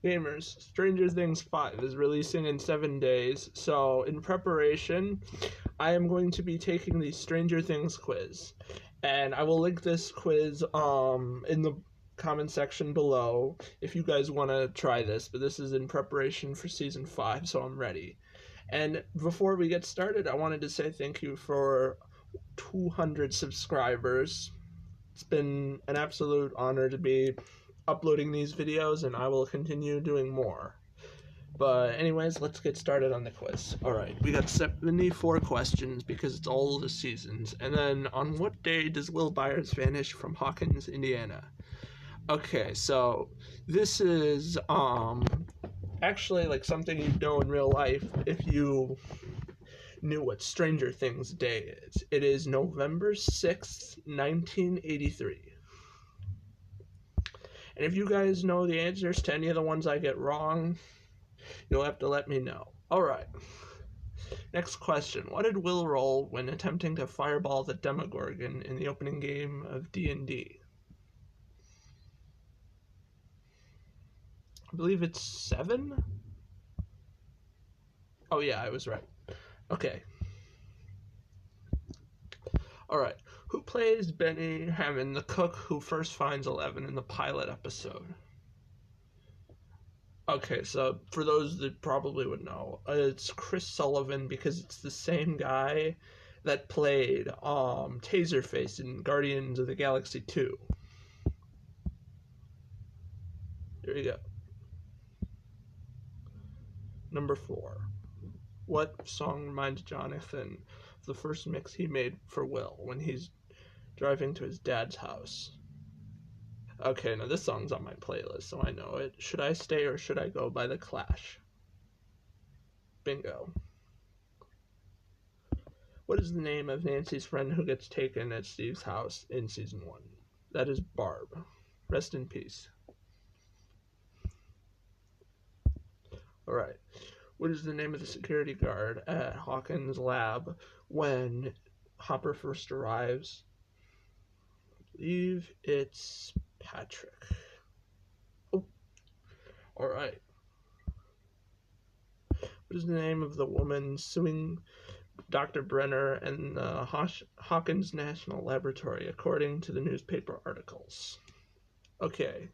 Gamers, Stranger Things 5 is releasing in 7 days, so in preparation, I am going to be taking the Stranger Things quiz. And I will link this quiz in the comment section below if you guys want to try this, but this is in preparation for season 5, so I'm ready. And before we get started, I wanted to say thank you for 200 subscribers. It's been an absolute honor to be uploading these videos, and I will continue doing more. But anyways, let's get started on the quiz. Alright, we got 74 questions because it's all the seasons. And then, on what day does Will Byers vanish from Hawkins, Indiana? Okay, so this is actually like something you'd know in real life if you knew what Stranger Things Day is. It is November 6th, 1983. And if you guys know the answers to any of the ones I get wrong, you'll have to let me know. Alright. Next question. What did Will roll when attempting to fireball the Demogorgon in the opening game of D&D? I believe it's 7? Oh yeah, I was right. Okay. Alright. Who plays Benny Hammond, the cook who first finds Eleven in the pilot episode? Okay, so for those that probably would know, it's Chris Sullivan because it's the same guy that played Taserface in Guardians of the Galaxy 2. There you go. Number 4. What song reminds Jonathan of the first mix he made for Will when he's driving to his dad's house? Okay, now this song's on my playlist, so I know it. Should I Stay or Should I Go by The Clash? Bingo. What is the name of Nancy's friend who gets taken at Steve's house in season 1? That is Barb. Rest in peace. Alright. What is the name of the security guard at Hawkins' lab when Hopper first arrives? I believe it's Patrick. Oh. Alright. What is the name of the woman suing Dr. Brenner and the Hawkins National Laboratory, according to the newspaper articles? Okay,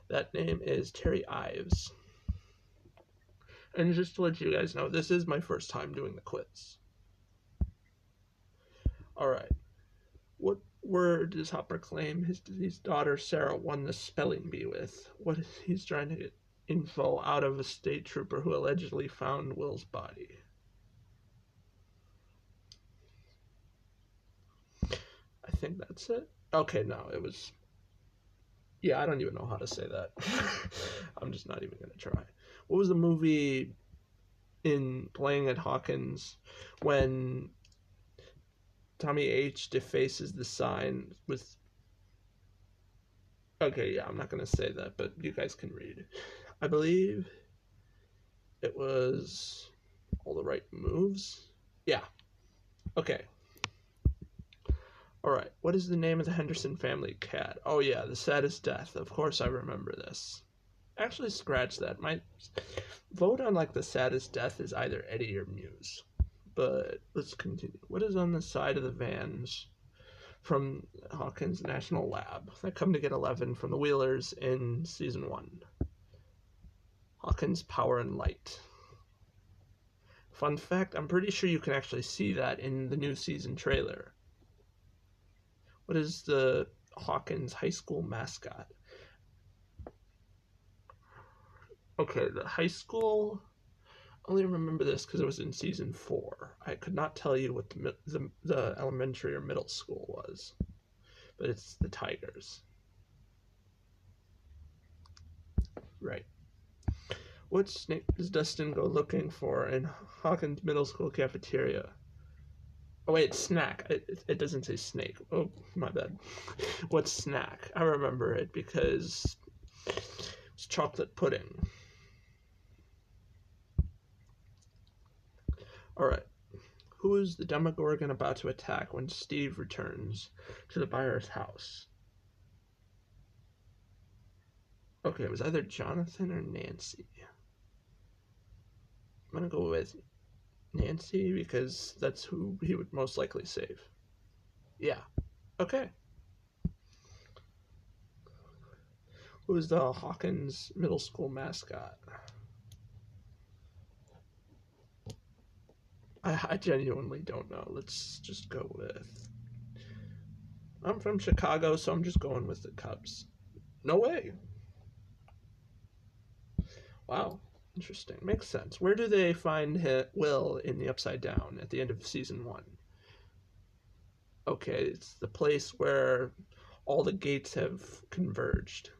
that name is Terry Ives. And just to let you guys know, this is my first time doing the quiz. Alright, what word does Hopper claim his daughter Sarah won the spelling bee with? What is he's trying to get info out of a state trooper who allegedly found Will's body? I think that's it. Okay, no, it was... Yeah, I don't even know how to say that. I'm just not even going to try. What was the movie in Playing at Hawkins when Tommy H defaces the sign with... Okay, yeah, I'm not going to say that, but you guys can read. I believe it was All the Right Moves. Yeah. Okay. Alright, what is the name of the Henderson family cat? Oh yeah, The Saddest Death. Of course I remember this. Actually, scratch that. My vote on like The Saddest Death is either Eddie or Muse. But let's continue. What is on the side of the vans from Hawkins National Lab that come to get 11 from the Wheelers in season 1? Hawkins Power and Light. Fun fact, I'm pretty sure you can actually see that in the new season trailer. What is the Hawkins high school mascot? Okay, the high school... I only remember this because it was in season 4. I could not tell you what the elementary or middle school was. But it's the Tigers. Right. What snake does Dustin go looking for in Hawkins Middle School cafeteria? Oh wait, snack. It doesn't say snake. Oh, my bad. What's snack? I remember it because it's chocolate pudding. Alright. Who is the Demogorgon about to attack when Steve returns to the Byers' house? Okay, it was either Jonathan or Nancy. I'm gonna go with Nancy because that's who he would most likely save. Yeah. Okay. Who's the Hawkins Middle School mascot? I genuinely don't know. Let's just go with. I'm from Chicago, so I'm just going with the Cubs. No way. Wow. Interesting. Makes sense. Where do they find Will in the Upside Down at the end of season 1? Okay, it's the place where all the gates have converged.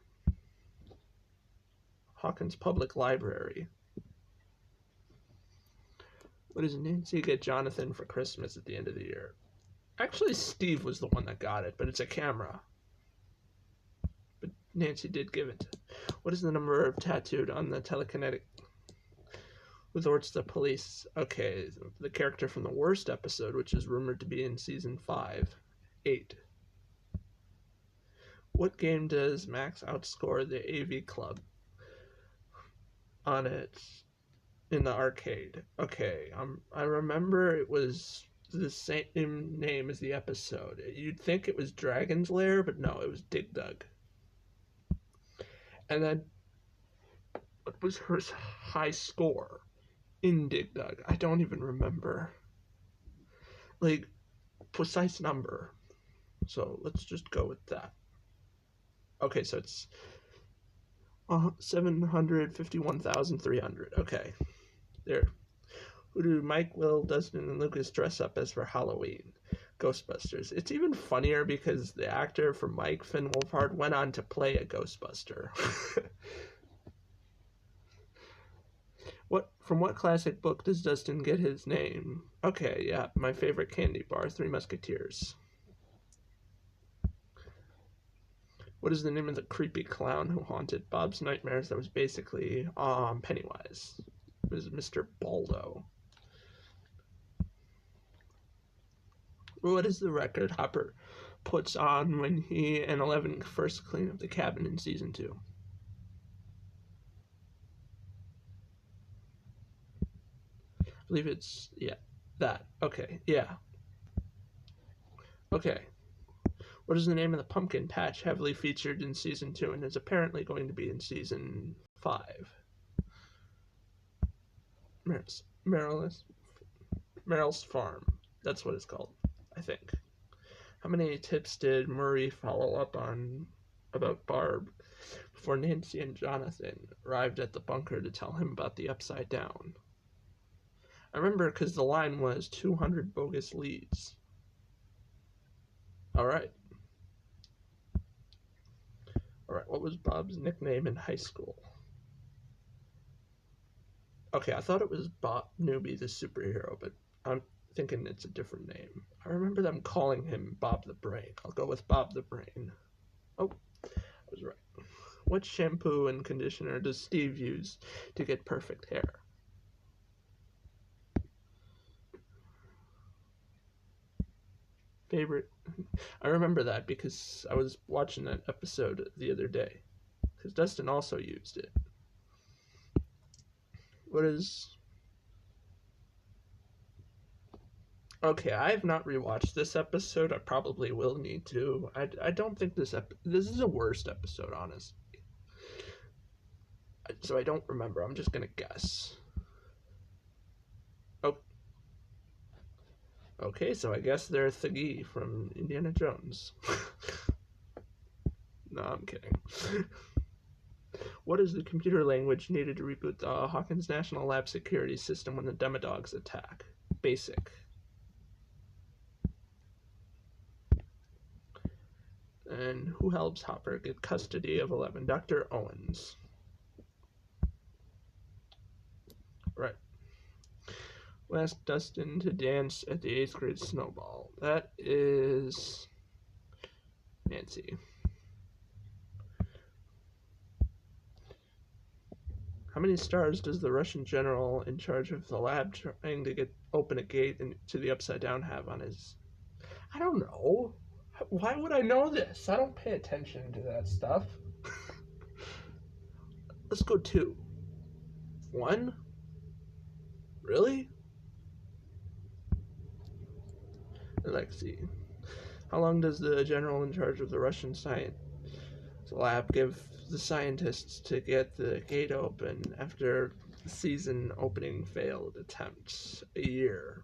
Hawkins Public Library. What does Nancy get Jonathan for Christmas at the end of the year? Actually, Steve was the one that got it, but it's a camera. But Nancy did give it. What is the number of tattooed on the telekinetic? Who thwarts the police? Okay, the character from the worst episode, which is rumored to be in season 5. 8. What game does Max outscore the AV Club on it in the arcade? Okay, I remember it was the same name as the episode. You'd think it was Dragon's Lair, but no, it was Dig Dug. And then, what was her high score in Dig Dug? I don't even remember. Like, precise number. So let's just go with that. Okay, so it's 751,300. Okay, there. Who do Mike, Will, Dustin, and Lucas dress up as for Halloween? Ghostbusters. It's even funnier because the actor for Mike, Finn Wolfhard, went on to play a Ghostbuster. From what classic book does Dustin get his name? Okay, yeah, my favorite candy bar, Three Musketeers. What is the name of the creepy clown who haunted Bob's nightmares that was basically Pennywise? It was Mr. Baldo. What is the record Hopper puts on when he and Eleven first clean up the cabin in season 2? I believe it's, yeah, that. Okay, yeah. Okay. What is the name of the pumpkin patch heavily featured in season 2 and is apparently going to be in season 5? Merrill's Farm. That's what it's called, I think. How many tips did Murray follow up on about Barb before Nancy and Jonathan arrived at the bunker to tell him about the Upside Down? I remember because the line was 200 bogus leads. Alright, what was Bob's nickname in high school? Okay, I thought it was Bob Newby, the superhero, but I'm thinking it's a different name. I remember them calling him Bob the Brain. I'll go with Bob the Brain. Oh, I was right. What shampoo and conditioner does Steve use to get perfect hair? Favorite? I remember that because I was watching that episode the other day. Because Dustin also used it. What is... Okay, I have not rewatched this episode. I probably will need to. I don't think this is a worst episode, honestly. So I don't remember. I'm just gonna guess. Oh. Okay, so I guess they're Thuggee from Indiana Jones. No, I'm kidding. What is the computer language needed to reboot the Hawkins National Lab security system when the Demodogs attack? Basic. And who helps Hopper get custody of 11? Dr. Owens. Right. We'll ask Dustin to dance at the 8th grade snowball. That is Nancy. How many stars does the Russian general in charge of the lab trying to open a gate to the Upside Down have on his... I don't know. Why would I know this? I don't pay attention to that stuff. Let's go 2. 1? Really? Alexei. How long does the general in charge of the Russian science lab give the scientists to get the gate open after the season opening failed attempts? A year.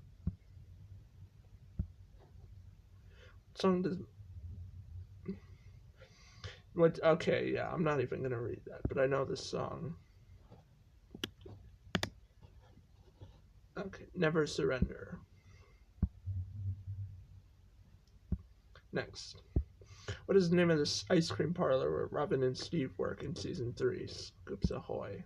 What song does... What? Okay, yeah, I'm not even gonna read that, but I know this song. Okay, Never Surrender. Next. What is the name of this ice cream parlor where Robin and Steve work in season 3? Scoops Ahoy.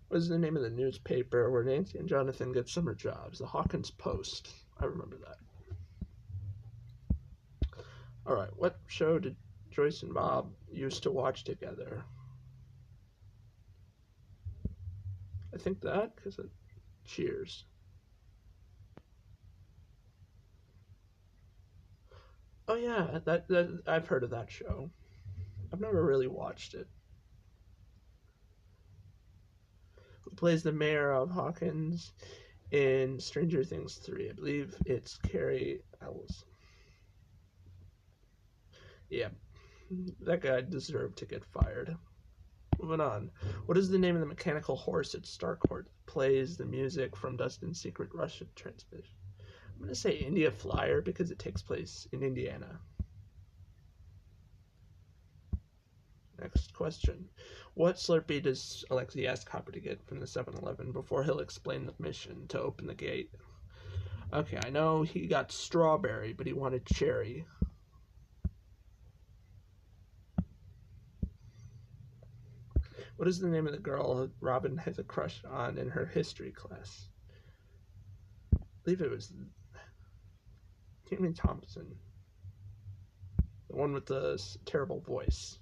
What is the name of the newspaper where Nancy and Jonathan get summer jobs? The Hawkins Post. I remember that. Alright, what show did Joyce and Bob used to watch together? I think that, because it Cheers. Oh yeah, that I've heard of that show. I've never really watched it. Who plays the mayor of Hawkins in Stranger Things 3? I believe it's Carrie Ellis. Yeah, that guy deserved to get fired. Moving on. What is the name of the mechanical horse at Starcourt that plays the music from Dustin's Secret Russia transmission? I'm going to say India Flyer because it takes place in Indiana. Next question. What Slurpee does Alexei ask Hopper to get from the 7-Eleven before he'll explain the mission to open the gate? Okay, I know he got strawberry, but he wanted cherry. What is the name of the girl Robin has a crush on in her history class? I believe it was Tammy Thompson. The one with the terrible voice.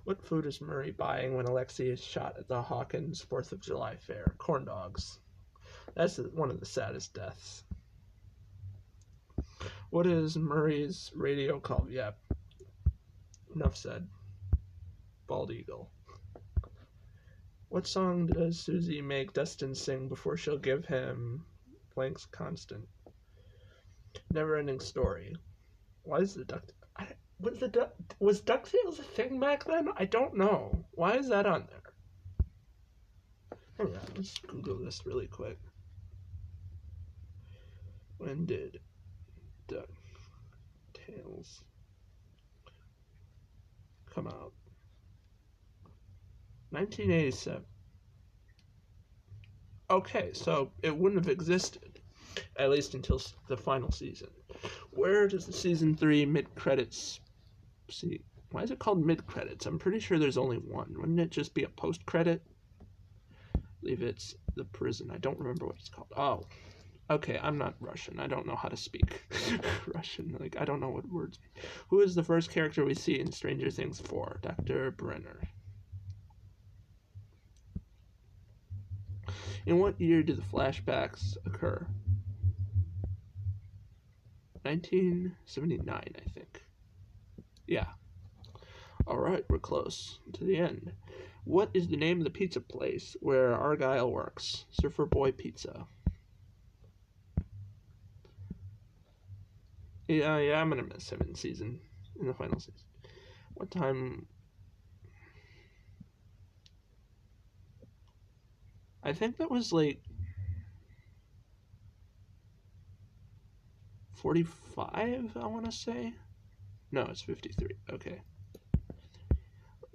What food is Murray buying when Alexei is shot at the Hawkins 4th of July fair? Corn dogs. That's one of the saddest deaths. What is Murray's radio called? Yeah. Enough said. Bald Eagle. What song does Susie make Dustin sing before she'll give him blanks constant? Never Ending Story. Why is the duck... Was DuckTales a thing back then? I don't know. Why is that on there? Hang on, let's Google this really quick. When did DuckTales come out? 1987. Okay, so it wouldn't have existed, at least until the final season. Where does the season 3 mid-credits... See, why is it called mid-credits? I'm pretty sure there's only one. Wouldn't it just be a post-credit? I believe it's the prison. I don't remember what it's called. Oh, okay, I'm not Russian. I don't know how to speak Russian. Like, I don't know what words mean. Who is the first character we see in Stranger Things 4? Dr. Brenner. In what year do the flashbacks occur? 1979, I think. Yeah. Alright, we're close to the end. What is the name of the pizza place where Argyle works? Surfer Boy Pizza. Yeah, I'm gonna miss him in the final season. What time? I think that was like 45, I want to say. No, it's 53. Okay.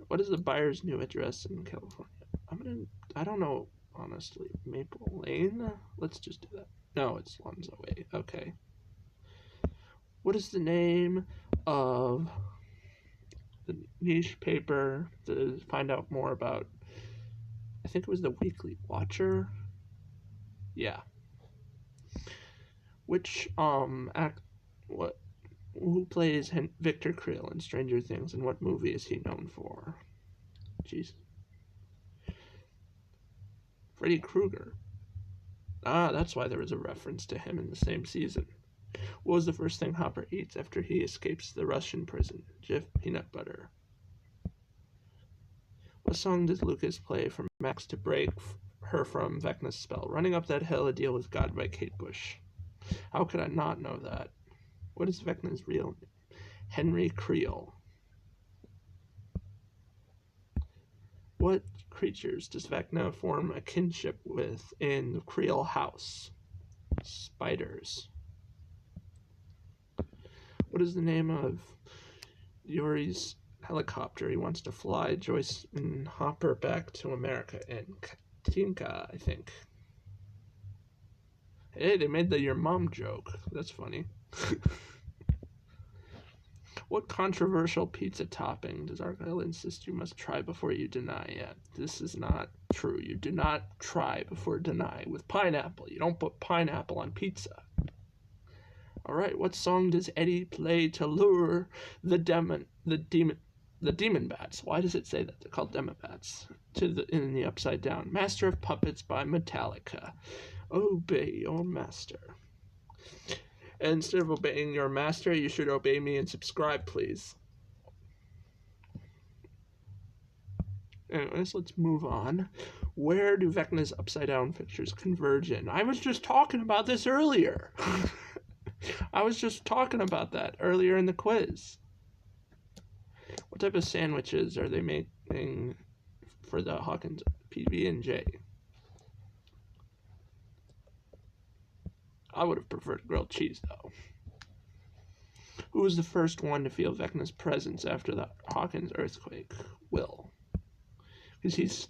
What is the buyer's new address in California? I don't know, honestly. Maple Lane? Let's just do that. No, it's Lonzo Way. Okay. What is the name of the niche paper to find out more about? I think it was the Weekly Watcher. Yeah. Which who plays Victor Creel in Stranger Things, and what movie is he known for? Jeez. Freddy Krueger. Ah, that's why there was a reference to him in the same season. What was the first thing Hopper eats after he escapes the Russian prison? Jif peanut butter. What song does Lucas play for Max to break her from Vecna's spell? Running Up That Hill, A Deal with God by Kate Bush. How could I not know that? What is Vecna's real name? Henry Creel. What creatures does Vecna form a kinship with in the Creel house? Spiders. What is the name of Yuri's helicopter he wants to fly Joyce and Hopper back to America in? Katinka, I think. Hey, they made the your mom joke. That's funny. What controversial pizza topping does Argyle insist you must try before you deny? Yeah, this is not true. You do not try before deny. With pineapple, you don't put pineapple on pizza. All right, what song does Eddie play to lure the demon bats? Why does it say that they're called demon bats? In the Upside Down. Master of Puppets by Metallica. Obey your master. And instead of obeying your master, you should obey me and subscribe, please. Anyways, let's move on. Where do Vecna's Upside Down pictures converge in? I was just talking about this earlier. I was just talking about that earlier in the quiz. What type of sandwiches are they making for the Hawkins PB&J? I would have preferred grilled cheese, though. Who was the first one to feel Vecna's presence after the Hawkins earthquake? Will. Because he's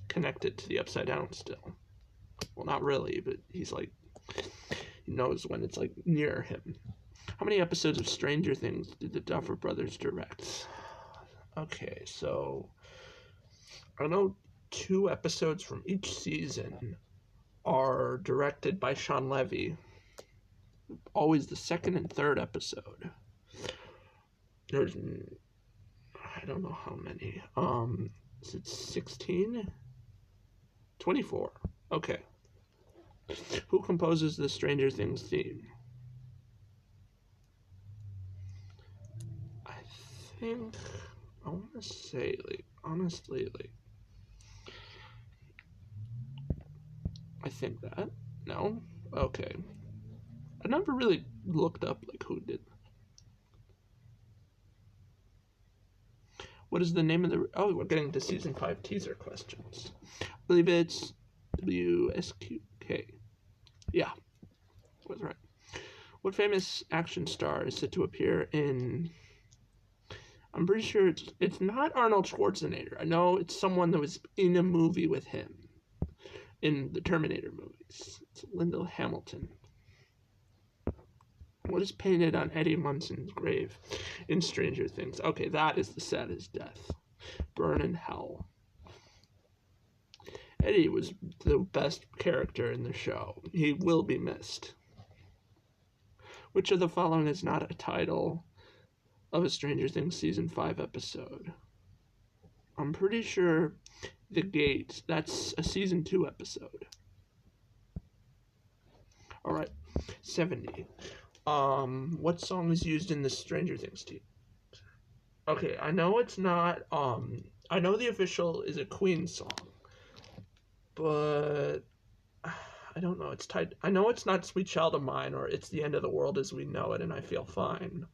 connected to the Upside Down still. Well, not really, but he's like, he knows when it's like near him. How many episodes of Stranger Things did the Duffer Brothers direct? Okay, so I know 2 episodes from each season are directed by Sean Levy. Always the 2nd and 3rd episode. There's, I don't know how many. Is it 16? 24. Okay. Who composes the Stranger Things theme? I think, I want to say, like, honestly, like, I think that. No? Okay. I never really looked up, like, who did. What is the name of the... Oh, we're getting to Season 5 teaser questions. I believe it's WSQK. Yeah. I was right. What famous action star is set to appear in... I'm pretty sure it's not Arnold Schwarzenegger. I know it's someone that was in a movie with him. In the Terminator movies. It's Linda Hamilton. What is painted on Eddie Munson's grave in Stranger Things? Okay, that is the saddest death. Burn in hell. Eddie was the best character in the show. He will be missed. Which of the following is not a title of a Stranger Things Season 5 episode? I'm pretty sure The Gate, that's a Season 2 episode. Alright, 70. What song is used in the Stranger Things team? Okay, I know it's not, I know the official is a Queen song, but I don't know, I know it's not Sweet Child of Mine or It's the End of the World as We Know It and I Feel Fine.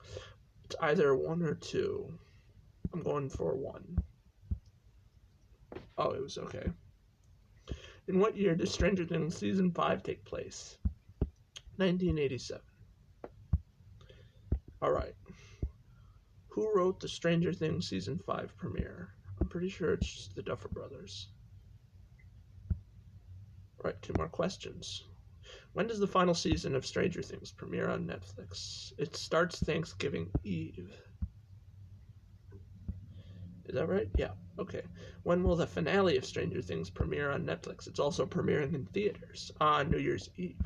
It's either 1 or 2. I'm going for 1. Oh, it was okay. In what year does Stranger Things Season 5 take place? 1987. Alright. Who wrote the Stranger Things Season 5 premiere? I'm pretty sure it's the Duffer Brothers. Alright, 2 more questions. When does the final season of Stranger Things premiere on Netflix? It starts Thanksgiving Eve. Is that right? Yeah, okay. When will the finale of Stranger Things premiere on Netflix? It's also premiering in theaters on New Year's Eve.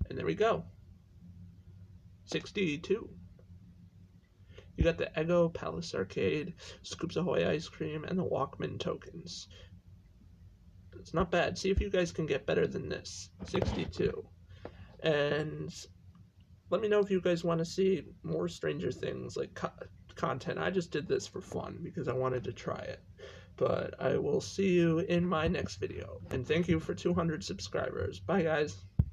And there we go. 62. You got the Eggo Palace Arcade, Scoops Ahoy ice cream, and the Walkman tokens. It's not bad. See if you guys can get better than this. 62. And let me know if you guys want to see more Stranger Things like content. I just did this for fun because I wanted to try it. But I will see you in my next video. And thank you for 200 subscribers. Bye, guys.